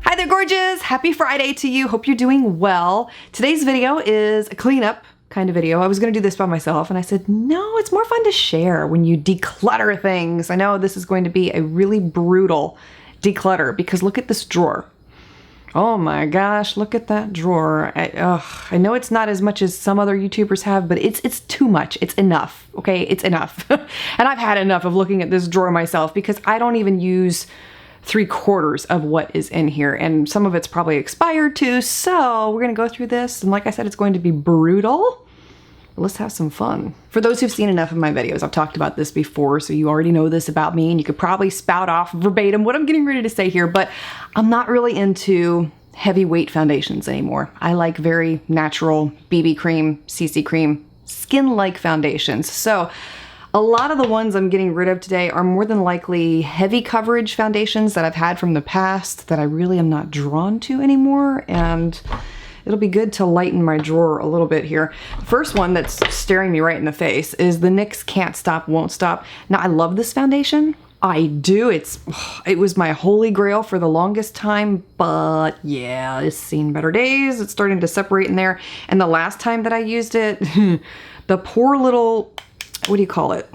Hi there, gorgeous! Happy Friday to you. Hope you're doing well. Today's video is a cleanup kind of video. I was gonna do this by myself and I said, no, it's more fun to share when you declutter things. I know this is going to be a really brutal declutter because look at this drawer. Oh my gosh, look at that drawer. I know it's not as much as some other YouTubers have, but it's too much. It's enough, okay? It's enough. And I've had enough of looking at this drawer myself because I don't even use 3/4 of what is in here, and some of it's probably expired too, so we're gonna go through this, and like I said, it's going to be brutal. Let's have some fun. For those who've seen enough of my videos, I've talked about this before, so you already know this about me, and you could probably spout off verbatim what I'm getting ready to say here, but I'm not really into heavyweight foundations anymore. I like very natural BB cream, CC cream, skin-like foundations. So a lot of the ones I'm getting rid of today are more than likely heavy coverage foundations that I've had from the past that I really am not drawn to anymore, and it'll be good to lighten my drawer a little bit here. The first one that's staring me right in the face is the NYX Can't Stop, Won't Stop. Now, I love this foundation. I do. It was my holy grail for the longest time, but yeah, it's seen better days. It's starting to separate in there. And the last time that I used it, the poor little, what do you call it?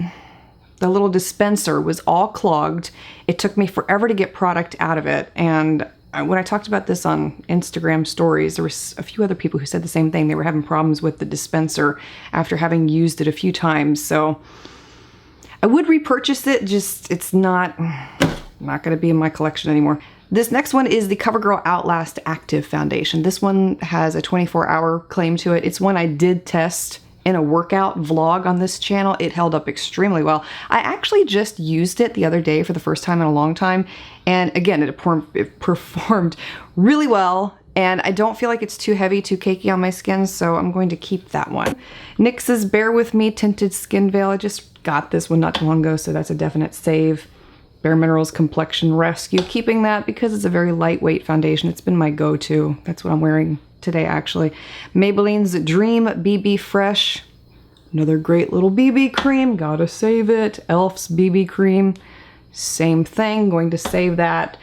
The little dispenser was all clogged. It took me forever to get product out of it. And when I talked about this on Instagram stories, there was a few other people who said the same thing. They were having problems with the dispenser after having used it a few times. So I would repurchase it, just it's not going to be in my collection anymore. This next one is the Covergirl Outlast Active Foundation. This one has a 24-hour claim to it. It's one I did test in a workout vlog on this channel. It held up extremely well. I actually just used it the other day for the first time in a long time. And again, it performed really well. And I don't feel like it's too heavy, too cakey on my skin, so I'm going to keep that one. NYX's Bear With Me Tinted Skin Veil. I just got this one not too long ago, so that's a definite save. Bare Minerals Complexion Rescue. Keeping that because it's a very lightweight foundation. It's been my go-to. That's what I'm wearing today, actually. Maybelline's Dream BB Fresh. Another great little BB cream. Gotta save it. Elf's BB cream. Same thing. Going to save that.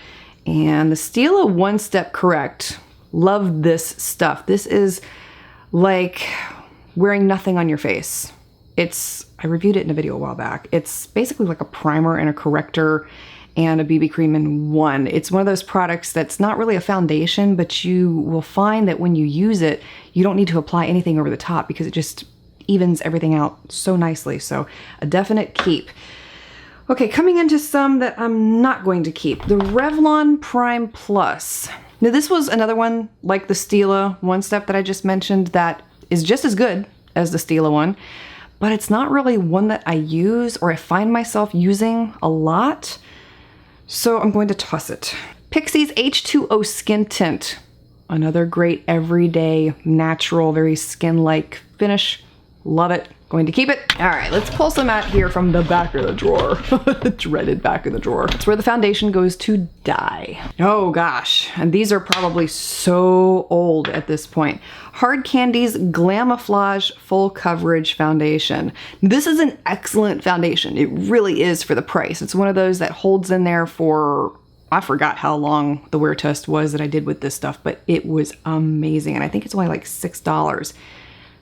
And the Stila One Step Correct. Love this stuff. This is like wearing nothing on your face. I reviewed it in a video a while back. It's basically like a primer and a corrector and a BB cream in one. It's one of those products that's not really a foundation, but you will find that when you use it, you don't need to apply anything over the top because it just evens everything out so nicely. So a definite keep. Okay, coming into some that I'm not going to keep. The Revlon Prime Plus. Now this was another one like the Stila One Step that I just mentioned that is just as good as the Stila one, but it's not really one that I use or I find myself using a lot. So I'm going to toss it. Pixie's H2O Skin Tint. Another great everyday, natural, very skin-like finish. Love it. Going to keep it. All right, let's pull some out here from the back of the drawer. The dreaded back of the drawer. It's where the foundation goes to die. Oh gosh, and these are probably so old at this point. Hard Candies Glamoflage Full Coverage Foundation. This is an excellent foundation. It really is for the price. It's one of those that holds in there for, I forgot how long the wear test was that I did with this stuff, but it was amazing. And I think it's only like $6.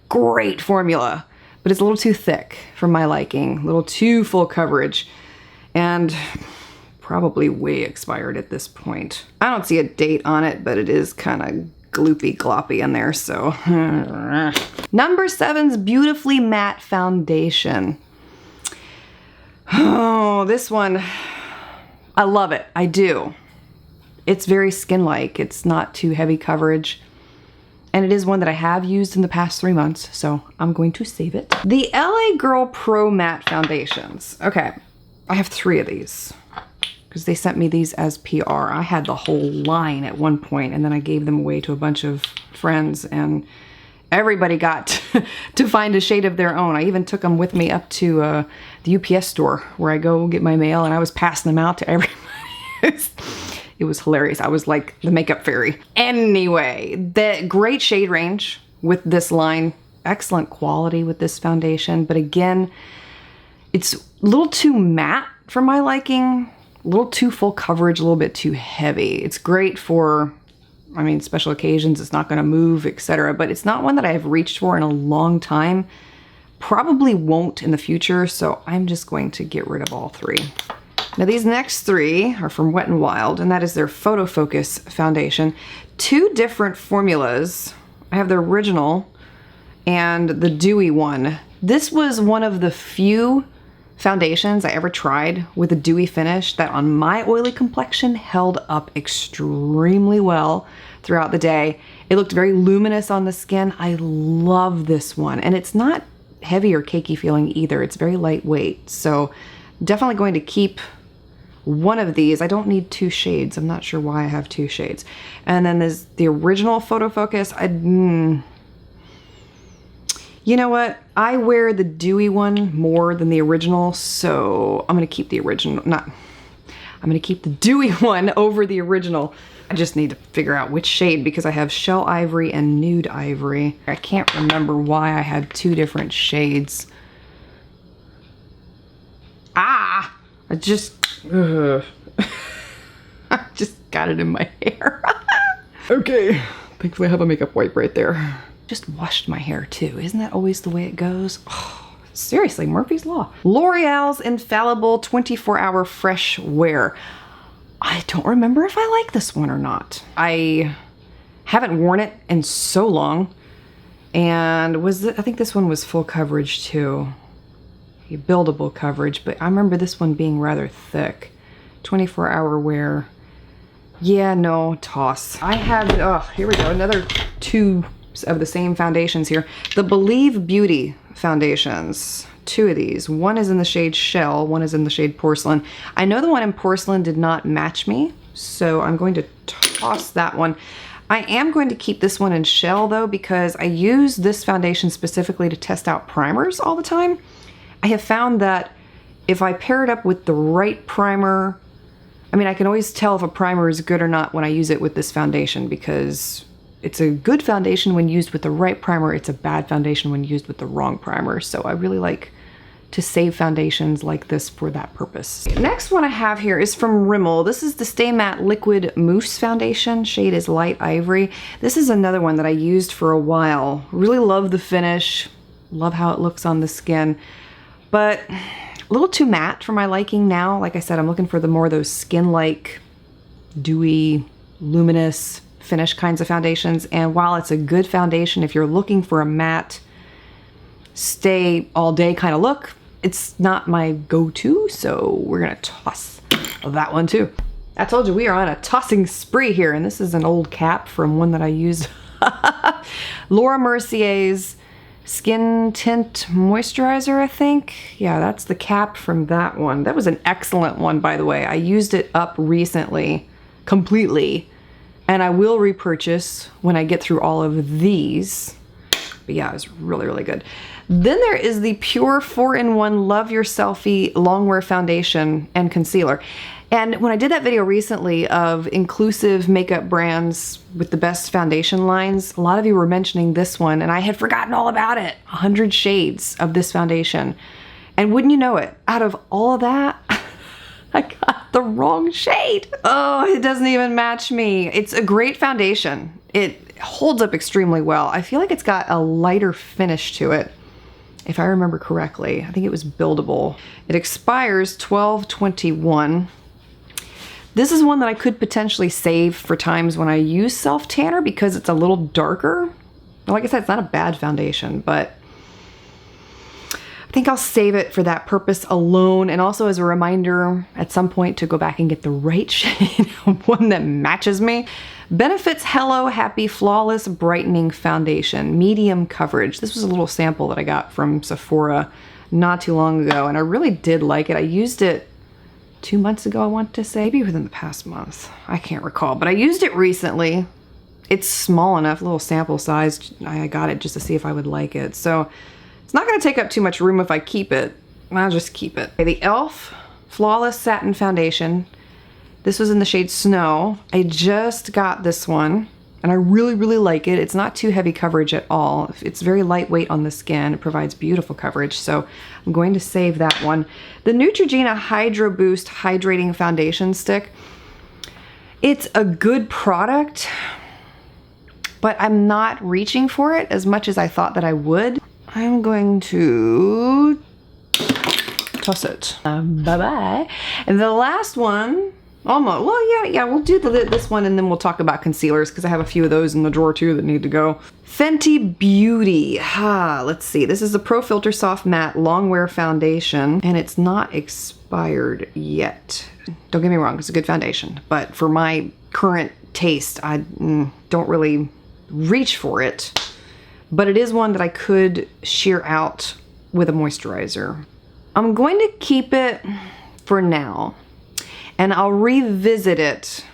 Great formula. But it's a little too thick for my liking, a little too full coverage, and probably way expired at this point. I don't see a date on it, but it is kind of gloopy gloppy in there, so. Number 7's Beautifully Matte Foundation. Oh, this one, I love it, I do. It's very skin-like, it's not too heavy coverage. And it is one that I have used in the past 3 months, so I'm going to save it. The LA Girl Pro Matte Foundations. Okay, I have 3 of these because they sent me these as PR. I had the whole line at one point, and then I gave them away to a bunch of friends, and everybody got to find a shade of their own. I even took them with me up to the UPS store where I go get my mail, and I was passing them out to everybody. It was hilarious. I was like the makeup fairy. Anyway, the great shade range with this line. Excellent quality with this foundation. But again, It's a little too matte for my liking, a little too full coverage, a little bit too heavy. It's great for, I mean, special occasions, it's not gonna move, etc. But it's not one that I've reached for in a long time. Probably won't in the future, so I'm just going to get rid of all three. Now these next three are from Wet n Wild, and that is their Photo Focus foundation. Two different formulas. I have the original and the dewy one. This was one of the few foundations I ever tried with a dewy finish that on my oily complexion held up extremely well throughout the day. It looked very luminous on the skin. I love this one, and it's not heavy or cakey feeling either. It's very lightweight, so definitely going to keep one of these. I don't need two shades. I'm not sure why I have two shades. And then there's the original Photo Focus. You know what? I wear the dewy one more than the original, so I'm gonna keep the original. I'm gonna keep the dewy one over the original. I just need to figure out which shade because I have Shell Ivory and Nude Ivory. I can't remember why I had two different shades. I just got it in my hair. Okay, thankfully I have a makeup wipe right there. Just washed my hair too. Isn't that always the way it goes? Oh, seriously, Murphy's Law. L'Oreal's Infallible 24-Hour Fresh Wear. I don't remember if I like this one or not. I haven't worn it in so long. And I think this one was full coverage too. Buildable coverage, but I remember this one being rather thick. 24-hour wear. Yeah, no, toss. I have, oh, here we go, another two of the same foundations here. The Blvd foundations. Two of these. One is in the shade Shell, one is in the shade Porcelain. I know the one in Porcelain did not match me, so I'm going to toss that one. I am going to keep this one in Shell though, because I use this foundation specifically to test out primers all the time. I have found that if I pair it up with the right primer, I mean, I can always tell if a primer is good or not when I use it with this foundation, because it's a good foundation when used with the right primer. It's a bad foundation when used with the wrong primer. So I really like to save foundations like this for that purpose. Next one I have here is from Rimmel. This is the Stay Matte Liquid Mousse Foundation. Shade is Light Ivory. This is another one that I used for a while. Really love the finish. Love how it looks on the skin. But a little too matte for my liking now. Like I said, I'm looking for the more of those skin-like, dewy, luminous finish kinds of foundations. And while it's a good foundation, if you're looking for a matte, stay all day kind of look, it's not my go-to, so we're gonna toss that one too. I told you we are on a tossing spree here, and this is an old cap from one that I used. Laura Mercier's Skin Tint Moisturizer, I think. Yeah, that's the cap from that one. That was an excellent one, by the way. I used it up recently, completely, and I will repurchase when I get through all of these. But yeah, it was really, really good. Then there is the Pure 4-in-1 Love Your Selfie Longwear Foundation and Concealer. And when I did that video recently of inclusive makeup brands with the best foundation lines, a lot of you were mentioning this one, and I had forgotten all about it. 100 shades of this foundation. And wouldn't you know it, out of all of that, I got the wrong shade. Oh, it doesn't even match me. It's a great foundation. It holds up extremely well. I feel like it's got a lighter finish to it, if I remember correctly. I think it was buildable. It expires 12/21. This is one that I could potentially save for times when I use self-tanner because it's a little darker. Like I said, it's not a bad foundation, but I think I'll save it for that purpose alone, and also as a reminder at some point to go back and get the right shade, one that matches me. Benefit's Hello Happy Flawless Brightening Foundation, medium coverage. This was a little sample that I got from Sephora not too long ago, and I really did like it. I used it 2 months ago, I want to say, maybe within the past month. I can't recall, but I used it recently. It's small enough, little sample size. I got it just to see if I would like it. So it's not gonna take up too much room if I keep it. I'll just keep it. Okay, the e.l.f. Flawless Satin Foundation. This was in the shade Snow. I just got this one. and I really, really like it. It's not too heavy coverage at all. It's very lightweight on the skin. It provides beautiful coverage, so I'm going to save that one. The Neutrogena Hydro Boost Hydrating Foundation Stick. It's a good product, but I'm not reaching for it as much as I thought that I would. I'm going to toss it. Bye-bye. And the last one, almost, well, yeah, we'll do this one and then we'll talk about concealers because I have a few of those in the drawer too that need to go. Fenty Beauty. Let's see. This is the Pro Filter Soft Matte Long Wear Foundation, and it's not expired yet. Don't get me wrong, it's a good foundation, but for my current taste, I don't really reach for it. But it is one that I could sheer out with a moisturizer. I'm going to keep it for now, and I'll revisit it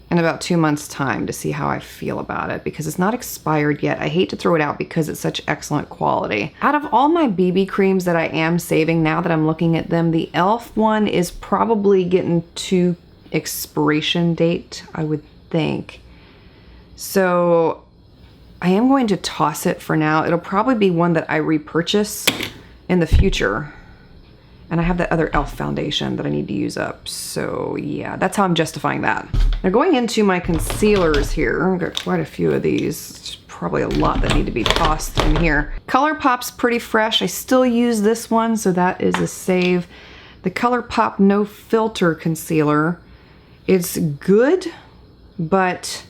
in about 2 months' time to see how I feel about it because it's not expired yet. I hate to throw it out because it's such excellent quality. Out of all my BB creams that I am saving, now that I'm looking at them, the e.l.f. one is probably getting to expiration date, I would think. So I am going to toss it for now. It'll probably be one that I repurchase in the future. And I have that other e.l.f. foundation that I need to use up. So yeah, that's how I'm justifying that. Now going into my concealers here, I've got quite a few of these. There's probably a lot that need to be tossed in here. ColourPop's pretty fresh. I still use this one, so that is a save. The ColourPop No Filter Concealer. It's good, but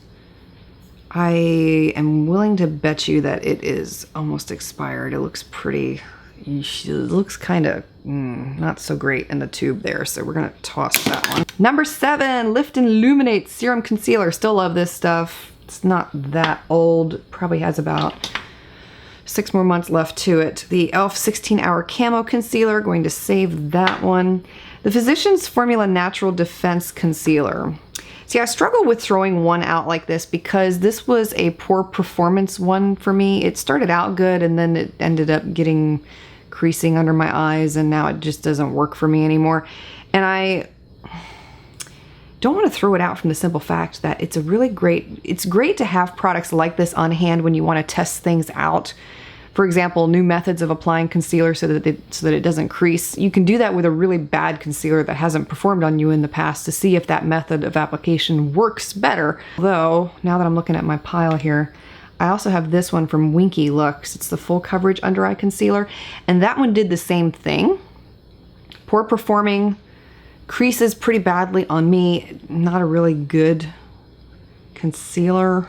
I am willing to bet you that it is almost expired. It looks pretty, it looks kind of not so great in the tube there, so we're gonna toss that one. Number 7, Lift and Illuminate Serum Concealer. Still love this stuff. It's not that old. Probably has about 6 more months left to it. The e.l.f. 16-Hour Camo Concealer, going to save that one. The Physicians Formula Natural Defense Concealer. See, I struggle with throwing one out like this because this was a poor performance one for me. It started out good and then it ended up getting creasing under my eyes, and now it just doesn't work for me anymore. And I don't want to throw it out from the simple fact that it's great to have products like this on hand when you want to test things out. For example, new methods of applying concealer so that it doesn't crease. You can do that with a really bad concealer that hasn't performed on you in the past to see if that method of application works better. Although, now that I'm looking at my pile here, I also have this one from Winky Lux. It's the Full Coverage Under Eye Concealer, and that one did the same thing. Poor performing, creases pretty badly on me. Not a really good concealer.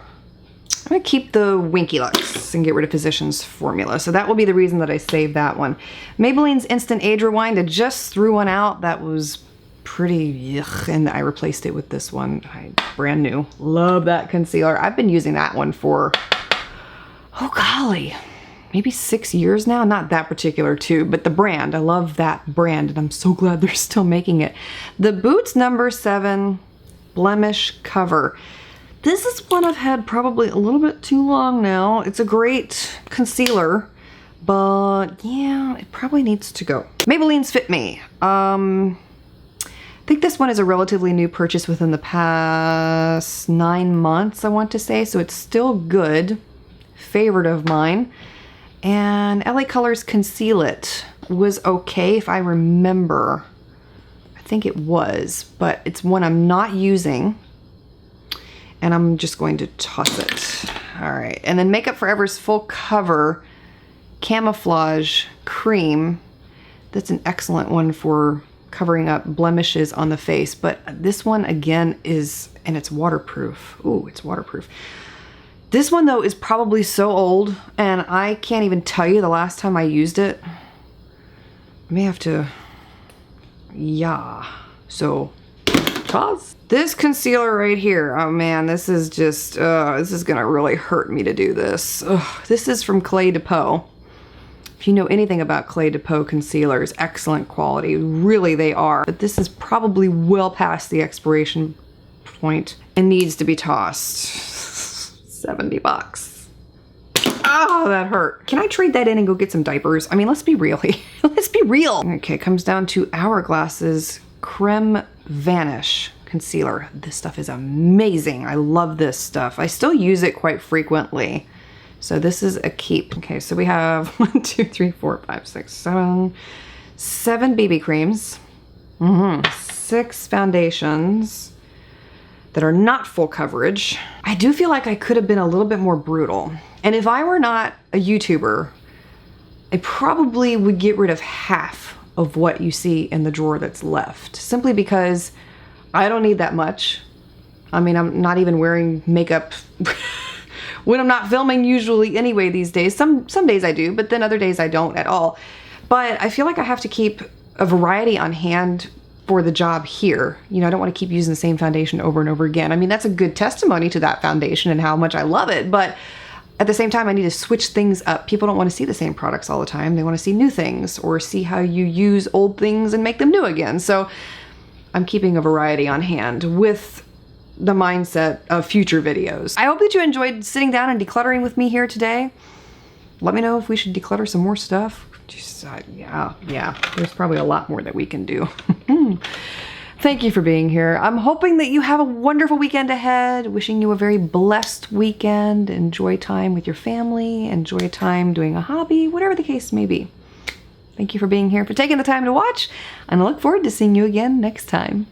I'm gonna keep the Winky Lux and get rid of Physicians Formula. So that will be the reason that I saved that one. Maybelline's Instant Age Rewind, I just threw one out. That was pretty yuck, and I replaced it with this one. Brand new. Love that concealer. I've been using that one for, oh golly, maybe 6 years now. Not that particular tube, but the brand. I love that brand, and I'm so glad they're still making it. The Boots Number 7 Blemish Cover. This is one I've had probably a little bit too long now. It's a great concealer, but yeah, it probably needs to go. Maybelline's Fit Me. I think this one is a relatively new purchase within the past 9 months, I want to say, so it's still good. Favorite of mine. And LA Colors Conceal It was okay if I remember. I think it was, but it's one I'm not using. And I'm just going to toss it. All right, and then Makeup Forever's Full Cover Camouflage Cream. That's an excellent one for covering up blemishes on the face, but this one again is, and it's waterproof. Ooh, it's waterproof. This one though is probably so old, and I can't even tell you the last time I used it. I may have to, yeah. So, toss. This concealer right here, oh man, this is just, this is gonna really hurt me to do this. Ugh, this is from Clé de Peau. If you know anything about Clé de Peau concealers, excellent quality, really they are. But this is probably well past the expiration point and needs to be tossed. 70 bucks. Oh, that hurt. Can I trade that in and go get some diapers? I mean, let's be real here. Let's be real. Okay, it comes down to Hourglasses Creme Vanish concealer. This stuff is amazing. I love this stuff. I still use it quite frequently. So this is a keep. Okay, so we have 1, 2, 3, 4, 5, 6, 7 BB creams, 6 foundations that are not full coverage. I do feel like I could have been a little bit more brutal. And if I were not a YouTuber, I probably would get rid of half of what you see in the drawer that's left, simply because I don't need that much. I mean, I'm not even wearing makeup when I'm not filming usually anyway these days. Some days I do, but then other days I don't at all. But I feel like I have to keep a variety on hand for the job here. You know, I don't want to keep using the same foundation over and over again. I mean, that's a good testimony to that foundation and how much I love it, but at the same time, I need to switch things up. People don't want to see the same products all the time. They want to see new things or see how you use old things and make them new again. So I'm keeping a variety on hand with the mindset of future videos. I hope that you enjoyed sitting down and decluttering with me here today. Let me know if we should declutter some more stuff. Just, yeah, there's probably a lot more that we can do. Thank you for being here. I'm hoping that you have a wonderful weekend ahead. Wishing you a very blessed weekend. Enjoy time with your family. Enjoy time doing a hobby, whatever the case may be. Thank you for being here, for taking the time to watch, and I look forward to seeing you again next time.